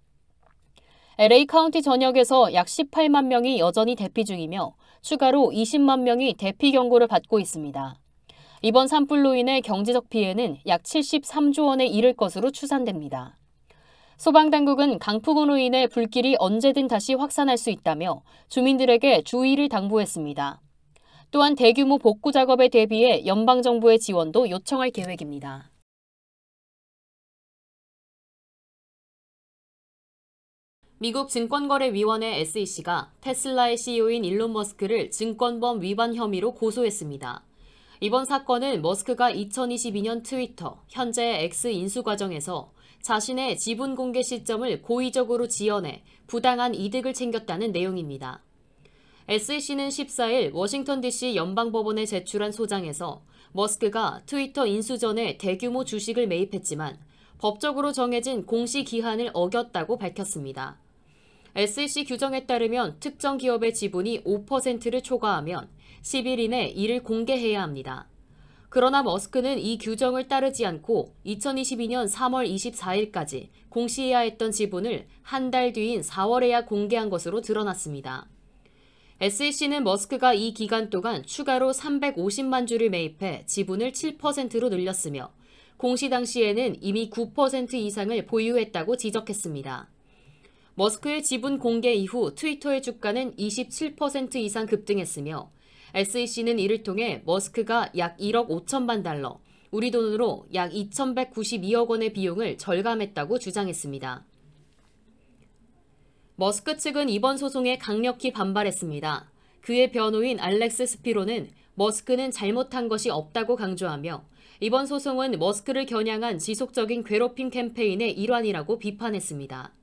LA 카운티 전역에서 약 18만 명이 여전히 대피 중이며 추가로 20만 명이 대피 경고를 받고 있습니다. 이번 산불로 인해 경제적 피해는 약 73조 원에 이를 것으로 추산됩니다. 소방당국은 강풍으로 인해 불길이 언제든 다시 확산할 수 있다며 주민들에게 주의를 당부했습니다. 또한 대규모 복구 작업에 대비해 연방정부의 지원도 요청할 계획입니다. 미국 증권거래위원회 SEC가 테슬라의 CEO인 일론 머스크를 증권범 위반 혐의로 고소했습니다. 이번 사건은 머스크가 2022년 트위터, 현재 X 인수 과정에서 자신의 지분 공개 시점을 고의적으로 지연해 부당한 이득을 챙겼다는 내용입니다. SEC는 14일 워싱턴 DC 연방법원에 제출한 소장에서 머스크가 트위터 인수 전에 대규모 주식을 매입했지만 법적으로 정해진 공시 기한을 어겼다고 밝혔습니다. SEC 규정에 따르면 특정 기업의 지분이 5%를 초과하면 10일 이내 이를 공개해야 합니다. 그러나 머스크는 이 규정을 따르지 않고 2022년 3월 24일까지 공시해야 했던 지분을 한 달 뒤인 4월에야 공개한 것으로 드러났습니다. SEC는 머스크가 이 기간 동안 추가로 350만 주를 매입해 지분을 7%로 늘렸으며 공시 당시에는 이미 9% 이상을 보유했다고 지적했습니다. 머스크의 지분 공개 이후 트위터의 주가는 27% 이상 급등했으며 SEC는 이를 통해 머스크가 약 1억 5천만 달러, 우리 돈으로 약 2,192억 원의 비용을 절감했다고 주장했습니다. 머스크 측은 이번 소송에 강력히 반발했습니다. 그의 변호인 알렉스 스피로는 머스크는 잘못한 것이 없다고 강조하며 이번 소송은 머스크를 겨냥한 지속적인 괴롭힘 캠페인의 일환이라고 비판했습니다.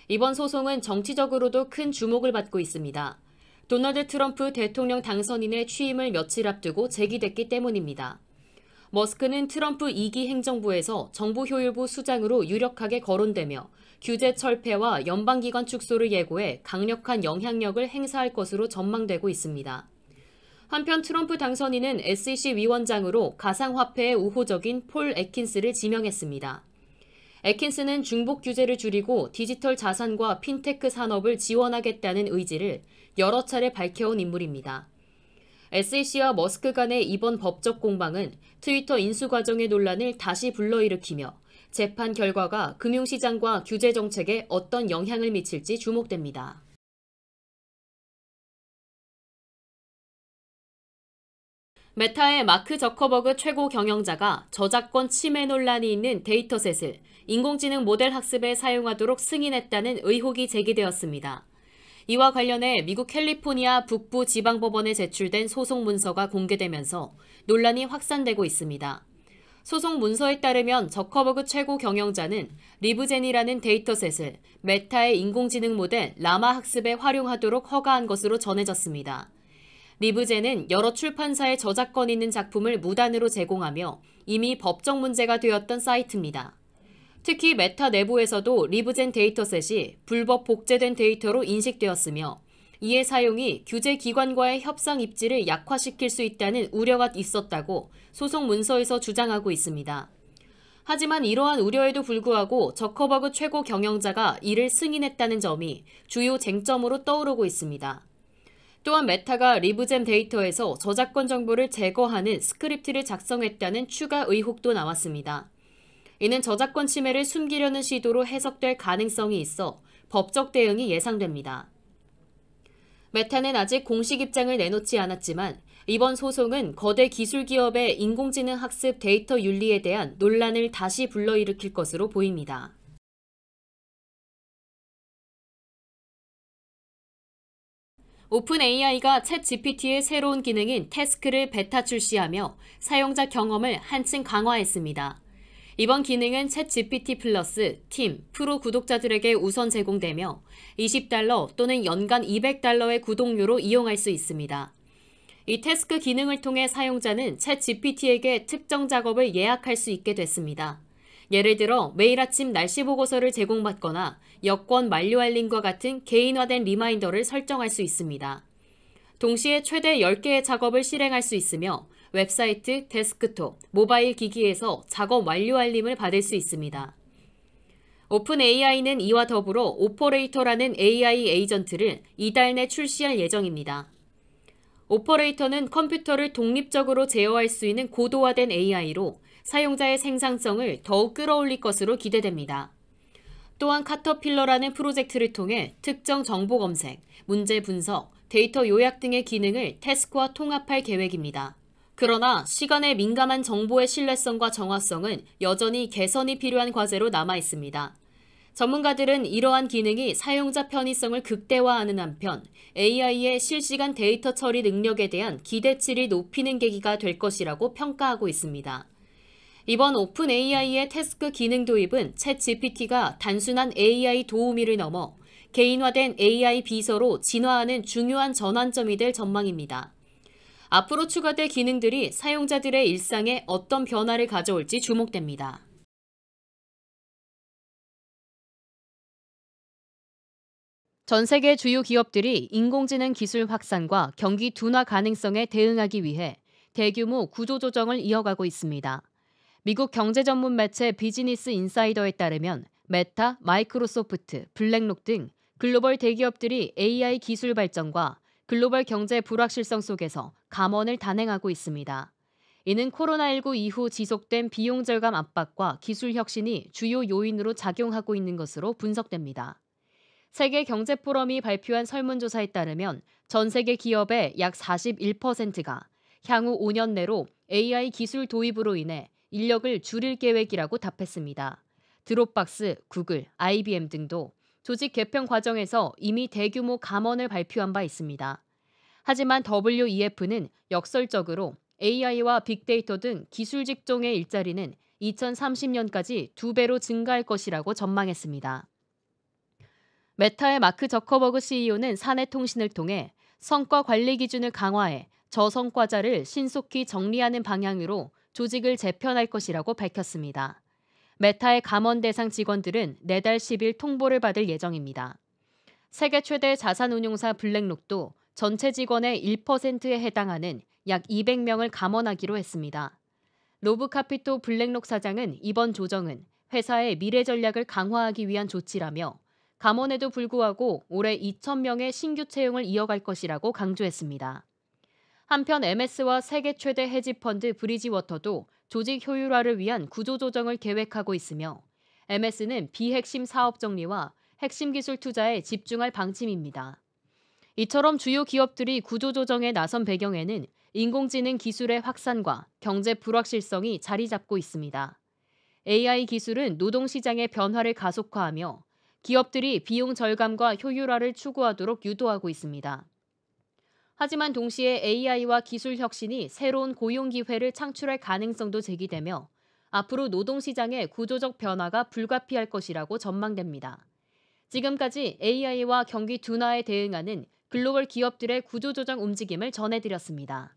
이번 소송은 정치적으로도 큰 주목을 받고 있습니다. 도널드 트럼프 대통령 당선인의 취임을 며칠 앞두고 제기됐기 때문입니다. 머스크는 트럼프 2기 행정부에서 정부효율부 수장으로 유력하게 거론되며 규제 철폐와 연방기관 축소를 예고해 강력한 영향력을 행사할 것으로 전망되고 있습니다. 한편 트럼프 당선인은 SEC 위원장으로 가상화폐에 우호적인 폴 애킨스를 지명했습니다. 애킨스는 중복 규제를 줄이고 디지털 자산과 핀테크 산업을 지원하겠다는 의지를 여러 차례 밝혀온 인물입니다. SEC와 머스크 간의 이번 법적 공방은 트위터 인수 과정의 논란을 다시 불러일으키며 재판 결과가 금융시장과 규제 정책에 어떤 영향을 미칠지 주목됩니다. 메타의 마크 저커버그 최고 경영자가 저작권 침해 논란이 있는 데이터셋을 인공지능 모델 학습에 사용하도록 승인했다는 의혹이 제기되었습니다. 이와 관련해 미국 캘리포니아 북부 지방법원에 제출된 소송 문서가 공개되면서 논란이 확산되고 있습니다. 소송 문서에 따르면 저커버그 최고 경영자는 리브젠이라는 데이터셋을 메타의 인공지능 모델 라마 학습에 활용하도록 허가한 것으로 전해졌습니다. 리브젠은 여러 출판사에 저작권 있는 작품을 무단으로 제공하며 이미 법적 문제가 되었던 사이트입니다. 특히 메타 내부에서도 리브젠 데이터셋이 불법 복제된 데이터로 인식되었으며 이의 사용이 규제 기관과의 협상 입지를 약화시킬 수 있다는 우려가 있었다고 소송 문서에서 주장하고 있습니다. 하지만 이러한 우려에도 불구하고 저커버그 최고 경영자가 이를 승인했다는 점이 주요 쟁점으로 떠오르고 있습니다. 또한 메타가 리브젠 데이터에서 저작권 정보를 제거하는 스크립트를 작성했다는 추가 의혹도 나왔습니다. 이는 저작권 침해를 숨기려는 시도로 해석될 가능성이 있어 법적 대응이 예상됩니다. 메타는 아직 공식 입장을 내놓지 않았지만 이번 소송은 거대 기술 기업의 인공지능 학습 데이터 윤리에 대한 논란을 다시 불러일으킬 것으로 보입니다. 오픈 AI가 챗 GPT의 새로운 기능인 태스크를 베타 출시하며 사용자 경험을 한층 강화했습니다. 이번 기능은 챗 GPT 플러스, 팀, 프로 구독자들에게 우선 제공되며 $20 또는 연간 $200의 구독료로 이용할 수 있습니다. 이 태스크 기능을 통해 사용자는 챗 GPT에게 특정 작업을 예약할 수 있게 됐습니다. 예를 들어 매일 아침 날씨 보고서를 제공받거나 여권 만료 알림과 같은 개인화된 리마인더를 설정할 수 있습니다. 동시에 최대 10개의 작업을 실행할 수 있으며 웹사이트, 데스크톱, 모바일 기기에서 작업 완료 알림을 받을 수 있습니다. 오픈 AI는 이와 더불어 오퍼레이터라는 AI 에이전트를 이달 내 출시할 예정입니다. 오퍼레이터는 컴퓨터를 독립적으로 제어할 수 있는 고도화된 AI로 사용자의 생산성을 더욱 끌어올릴 것으로 기대됩니다. 또한 카터필러라는 프로젝트를 통해 특정 정보 검색, 문제 분석, 데이터 요약 등의 기능을 태스크와 통합할 계획입니다. 그러나 시간에 민감한 정보의 신뢰성과 정확성은 여전히 개선이 필요한 과제로 남아 있습니다. 전문가들은 이러한 기능이 사용자 편의성을 극대화하는 한편 AI의 실시간 데이터 처리 능력에 대한 기대치를 높이는 계기가 될 것이라고 평가하고 있습니다. 이번 오픈 AI의 태스크 기능 도입은 챗 GPT가 단순한 AI 도우미를 넘어 개인화된 AI 비서로 진화하는 중요한 전환점이 될 전망입니다. 앞으로 추가될 기능들이 사용자들의 일상에 어떤 변화를 가져올지 주목됩니다. 전 세계 주요 기업들이 인공지능 기술 확산과 경기 둔화 가능성에 대응하기 위해 대규모 구조조정을 이어가고 있습니다. 미국 경제 전문 매체 비즈니스 인사이더에 따르면 메타, 마이크로소프트, 블랙록 등 글로벌 대기업들이 AI 기술 발전과 글로벌 경제 불확실성 속에서 감원을 단행하고 있습니다. 이는 코로나19 이후 지속된 비용 절감 압박과 기술 혁신이 주요 요인으로 작용하고 있는 것으로 분석됩니다. 세계 경제 포럼이 발표한 설문조사에 따르면 전 세계 기업의 약 41%가 향후 5년 내로 AI 기술 도입으로 인해 인력을 줄일 계획이라고 답했습니다. 드롭박스, 구글, IBM 등도 조직 개편 과정에서 이미 대규모 감원을 발표한 바 있습니다. 하지만 WEF는 역설적으로 AI와 빅데이터 등 기술 직종의 일자리는 2030년까지 2배로 증가할 것이라고 전망했습니다. 메타의 마크 저커버그 CEO는 사내 통신을 통해 성과 관리 기준을 강화해 저성과자를 신속히 정리하는 방향으로 조직을 재편할 것이라고 밝혔습니다. 메타의 감원 대상 직원들은 내달 10일 통보를 받을 예정입니다. 세계 최대 자산운용사 블랙록도 전체 직원의 1%에 해당하는 약 200명을 감원하기로 했습니다. 로브카피토 블랙록 사장은 이번 조정은 회사의 미래 전략을 강화하기 위한 조치라며 감원에도 불구하고 올해 2,000명의 신규 채용을 이어갈 것이라고 강조했습니다. 한편 MS와 세계 최대 헤지펀드 브리지워터도 조직 효율화를 위한 구조조정을 계획하고 있으며 MS는 비핵심 사업 정리와 핵심 기술 투자에 집중할 방침입니다. 이처럼 주요 기업들이 구조조정에 나선 배경에는 인공지능 기술의 확산과 경제 불확실성이 자리 잡고 있습니다. AI 기술은 노동시장의 변화를 가속화하며 기업들이 비용 절감과 효율화를 추구하도록 유도하고 있습니다. 하지만 동시에 AI와 기술 혁신이 새로운 고용 기회를 창출할 가능성도 제기되며 앞으로 노동시장의 구조적 변화가 불가피할 것이라고 전망됩니다. 지금까지 AI와 경기 둔화에 대응하는 글로벌 기업들의 구조조정 움직임을 전해드렸습니다.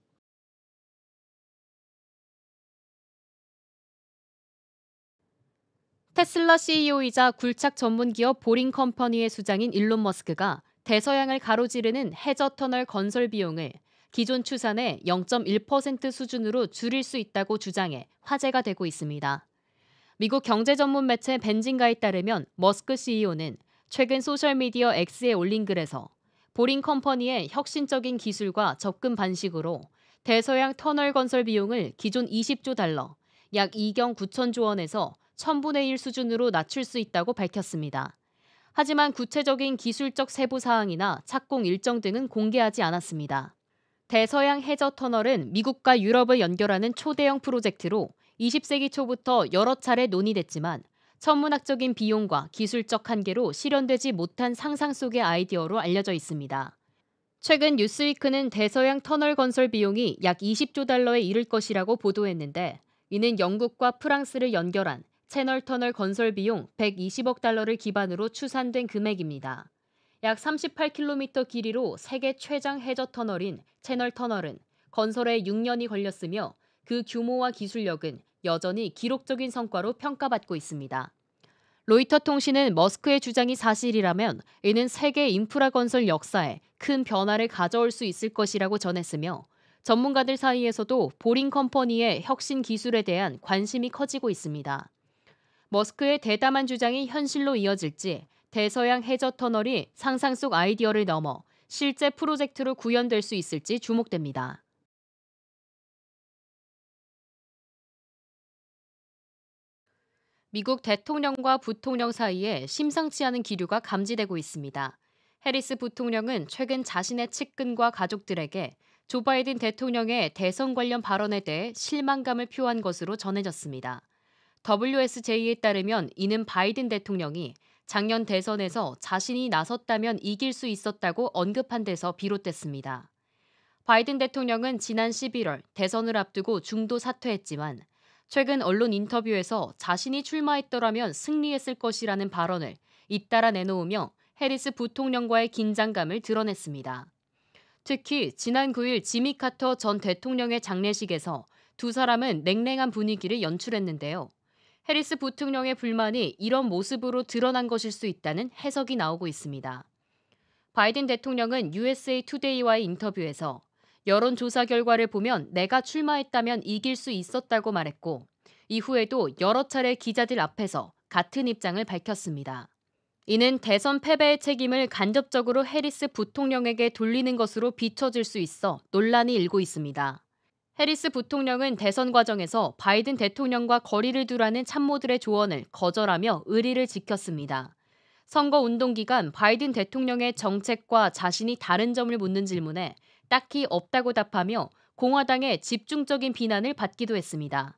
테슬라 CEO이자 굴착 전문기업 보링컴퍼니의 수장인 일론 머스크가 대서양을 가로지르는 해저터널 건설 비용을 기존 추산의 0.1% 수준으로 줄일 수 있다고 주장해 화제가 되고 있습니다. 미국 경제 전문 매체 벤진가에 따르면 머스크 CEO는 최근 소셜미디어 X에 올린 글에서 보링컴퍼니의 혁신적인 기술과 접근 방식으로 대서양 터널 건설 비용을 기존 20조 달러, 약 2경 9천조 원에서 1000분의 1 수준으로 낮출 수 있다고 밝혔습니다. 하지만 구체적인 기술적 세부 사항이나 착공 일정 등은 공개하지 않았습니다. 대서양 해저 터널은 미국과 유럽을 연결하는 초대형 프로젝트로 20세기 초부터 여러 차례 논의됐지만 천문학적인 비용과 기술적 한계로 실현되지 못한 상상 속의 아이디어로 알려져 있습니다. 최근 뉴스위크는 대서양 터널 건설 비용이 약 20조 달러에 이를 것이라고 보도했는데 이는 영국과 프랑스를 연결한 채널 터널 건설 비용 120억 달러를 기반으로 추산된 금액입니다. 약 38km 길이로 세계 최장 해저 터널인 채널 터널은 건설에 6년이 걸렸으며 그 규모와 기술력은 여전히 기록적인 성과로 평가받고 있습니다. 로이터 통신은 머스크의 주장이 사실이라면 이는 세계 인프라 건설 역사에 큰 변화를 가져올 수 있을 것이라고 전했으며 전문가들 사이에서도 보링 컴퍼니의 혁신 기술에 대한 관심이 커지고 있습니다. 머스크의 대담한 주장이 현실로 이어질지 대서양 해저 터널이 상상 속 아이디어를 넘어 실제 프로젝트로 구현될 수 있을지 주목됩니다. 미국 대통령과 부통령 사이에 심상치 않은 기류가 감지되고 있습니다. 해리스 부통령은 최근 자신의 측근과 가족들에게 조 바이든 대통령의 대선 관련 발언에 대해 실망감을 표한 것으로 전해졌습니다. WSJ에 따르면 이는 바이든 대통령이 작년 대선에서 자신이 나섰다면 이길 수 있었다고 언급한 데서 비롯됐습니다. 바이든 대통령은 지난 11월 대선을 앞두고 중도 사퇴했지만 최근 언론 인터뷰에서 자신이 출마했더라면 승리했을 것이라는 발언을 잇따라 내놓으며 해리스 부통령과의 긴장감을 드러냈습니다. 특히 지난 9일 지미 카터 전 대통령의 장례식에서 두 사람은 냉랭한 분위기를 연출했는데요. 해리스 부통령의 불만이 이런 모습으로 드러난 것일 수 있다는 해석이 나오고 있습니다. 바이든 대통령은 USA 투데이와의 인터뷰에서 여론조사 결과를 보면 내가 출마했다면 이길 수 있었다고 말했고, 이후에도 여러 차례 기자들 앞에서 같은 입장을 밝혔습니다. 이는 대선 패배의 책임을 간접적으로 해리스 부통령에게 돌리는 것으로 비춰질 수 있어 논란이 일고 있습니다. 해리스 부통령은 대선 과정에서 바이든 대통령과 거리를 두라는 참모들의 조언을 거절하며 의리를 지켰습니다. 선거 운동 기간 바이든 대통령의 정책과 자신이 다른 점을 묻는 질문에 딱히 없다고 답하며 공화당의 집중적인 비난을 받기도 했습니다.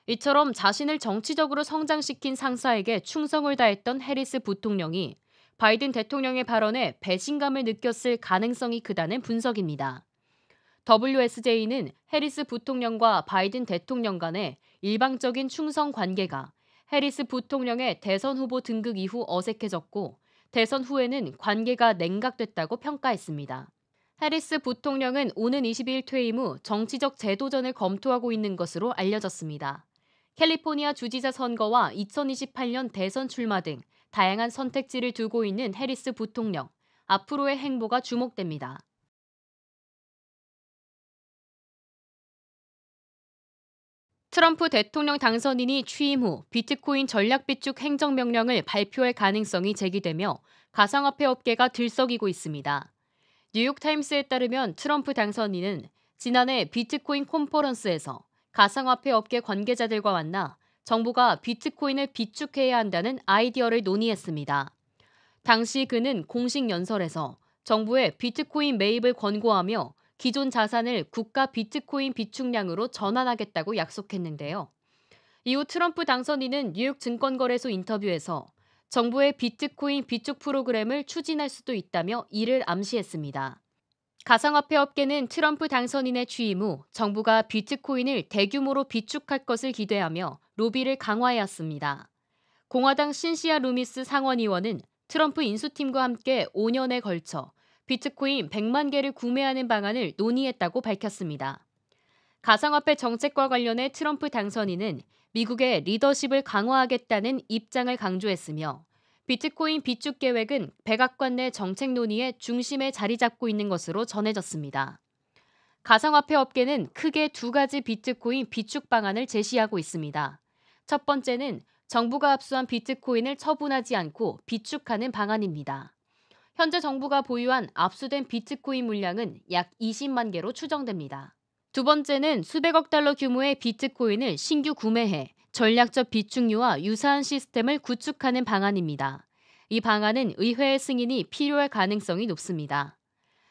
이처럼 자신을 정치적으로 성장시킨 상사에게 충성을 다했던 해리스 부통령이 바이든 대통령의 발언에 배신감을 느꼈을 가능성이 크다는 분석입니다. WSJ는 해리스 부통령과 바이든 대통령 간의 일방적인 충성 관계가 해리스 부통령의 대선 후보 등극 이후 어색해졌고 대선 후에는 관계가 냉각됐다고 평가했습니다. 해리스 부통령은 오는 22일 퇴임 후 정치적 재도전을 검토하고 있는 것으로 알려졌습니다. 캘리포니아 주지사 선거와 2028년 대선 출마 등 다양한 선택지를 두고 있는 해리스 부통령. 앞으로의 행보가 주목됩니다. 트럼프 대통령 당선인이 취임 후 비트코인 전략 비축 행정명령을 발표할 가능성이 제기되며 가상화폐 업계가 들썩이고 있습니다. 뉴욕타임스에 따르면 트럼프 당선인은 지난해 비트코인 컨퍼런스에서 가상화폐 업계 관계자들과 만나 정부가 비트코인을 비축해야 한다는 아이디어를 논의했습니다. 당시 그는 공식 연설에서 정부의 비트코인 매입을 권고하며 기존 자산을 국가 비트코인 비축량으로 전환하겠다고 약속했는데요. 이후 트럼프 당선인은 뉴욕 증권거래소 인터뷰에서 정부의 비트코인 비축 프로그램을 추진할 수도 있다며 이를 암시했습니다. 가상화폐 업계는 트럼프 당선인의 취임 후 정부가 비트코인을 대규모로 비축할 것을 기대하며 로비를 강화해왔습니다. 공화당 신시아 루미스 상원의원은 트럼프 인수팀과 함께 5년에 걸쳐 비트코인 100만 개를 구매하는 방안을 논의했다고 밝혔습니다. 가상화폐 정책과 관련해 트럼프 당선인은 미국의 리더십을 강화하겠다는 입장을 강조했으며 비트코인 비축 계획은 백악관 내 정책 논의의 중심에 자리 잡고 있는 것으로 전해졌습니다. 가상화폐 업계는 크게 두 가지 비트코인 비축 방안을 제시하고 있습니다. 첫 번째는 정부가 압수한 비트코인을 처분하지 않고 비축하는 방안입니다. 현재 정부가 보유한 압수된 비트코인 물량은 약 20만 개로 추정됩니다. 두 번째는 수백억 달러 규모의 비트코인을 신규 구매해 전략적 비축류와 유사한 시스템을 구축하는 방안입니다. 이 방안은 의회의 승인이 필요할 가능성이 높습니다.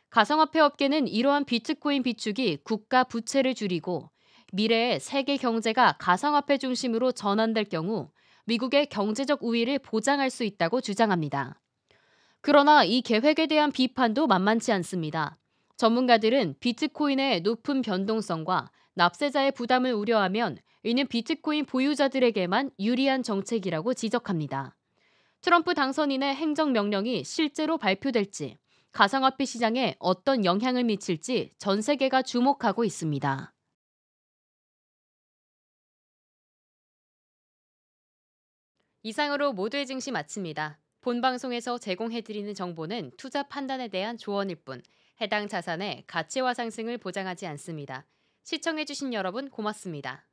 가상화폐 업계는 이러한 비트코인 비축이 국가 부채를 줄이고 미래의 세계 경제가 가상화폐 중심으로 전환될 경우 미국의 경제적 우위를 보장할 수 있다고 주장합니다. 그러나 이 계획에 대한 비판도 만만치 않습니다. 전문가들은 비트코인의 높은 변동성과 납세자의 부담을 우려하면 이는 비트코인 보유자들에게만 유리한 정책이라고 지적합니다. 트럼프 당선인의 행정명령이 실제로 발표될지, 가상화폐 시장에 어떤 영향을 미칠지 전 세계가 주목하고 있습니다. 이상으로 모두의 증시 마칩니다. 본 방송에서 제공해드리는 정보는 투자 판단에 대한 조언일 뿐 해당 자산의 가치와 상승을 보장하지 않습니다. 시청해주신 여러분 고맙습니다.